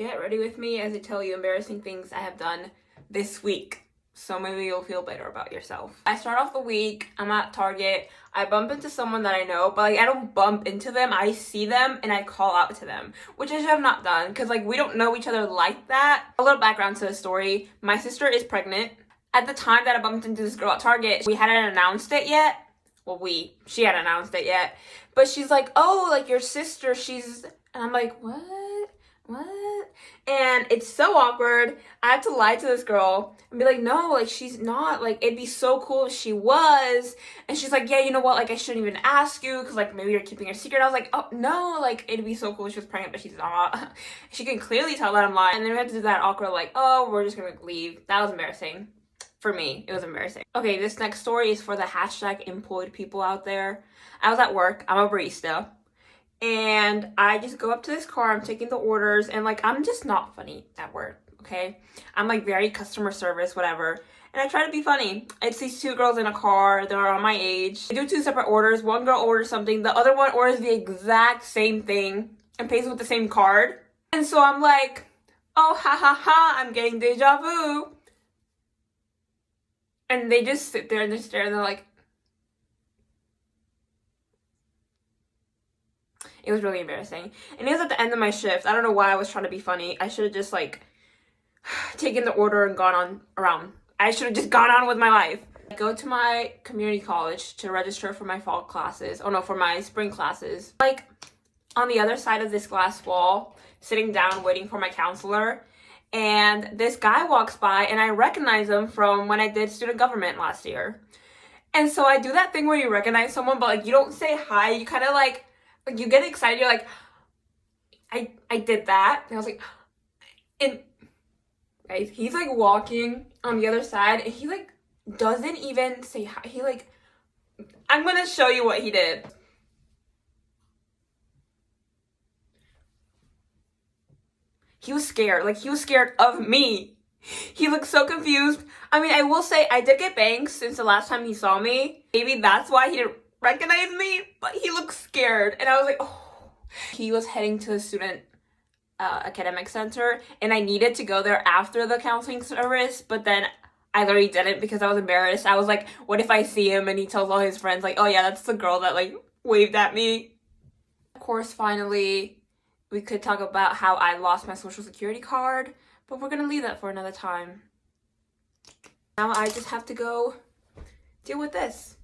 get ready with me as I tell you embarrassing things I have done this week. So maybe you'll feel better about yourself. I start off the week, I'm at Target, I bump into someone that I know, but like I don't bump into them, I see them and I call out to them, which I should have not done because like we don't know each other like that. A little background to the story, my sister is pregnant. At the time that I bumped into this girl at Target, we hadn't announced it yet. Well, she hadn't announced it yet, but she's like, oh, like your sister, she's, and I'm like, what? And it's so awkward. I have to lie to this girl and be like, no, like she's not, like it'd be so cool if she was. And she's like, yeah, you know what, like I shouldn't even ask you because like maybe you're keeping a secret. I was like, oh no, like it'd be so cool if she was pregnant but she's not. She can clearly tell that I'm lying. And then we had to do that awkward like, oh, we're just gonna leave. That was embarrassing. For me, it was embarrassing. Okay, this next story is for the hashtag employed people out there. I was at work, I'm a barista, and I just go up to this car, I'm taking the orders, and like, I'm just not funny at work, okay? I'm like very customer service, whatever, and I try to be funny. It's these two girls in a car, they're around my age. I do two separate orders, one girl orders something, the other one orders the exact same thing and pays with the same card. And so I'm like, oh, ha ha ha, I'm getting deja vu. And they just sit there and they stare and they're like, it was really embarrassing. And it was at the end of my shift. I don't know why I was trying to be funny. I should have just like taken the order and gone on around. I should have just gone on with my life. I go to my community college to register for my fall classes. Oh no, for my spring classes. Like on the other side of this glass wall, sitting down waiting for my counselor. And this guy walks by and I recognize him from when I did student government last year. And so I do that thing where you recognize someone, but like you don't say hi. You kind of like you get excited. You're like, I did that. And I was like, and guys, he's like walking on the other side and he like doesn't even say hi. He like, I'm going to show you what he did. He was scared. Like, he was scared of me. He looked so confused. I mean, I will say I did get bangs since the last time he saw me. Maybe that's why he didn't recognize me, but he looked scared. And I was like, oh. He was heading to the student academic center, and I needed to go there after the counseling service, but then I literally didn't because I was embarrassed. I was like, what if I see him and he tells all his friends, like, oh yeah, that's the girl that like waved at me. Of course, finally, we could talk about how I lost my social security card, but we're gonna leave that for another time. Now I just have to go deal with this.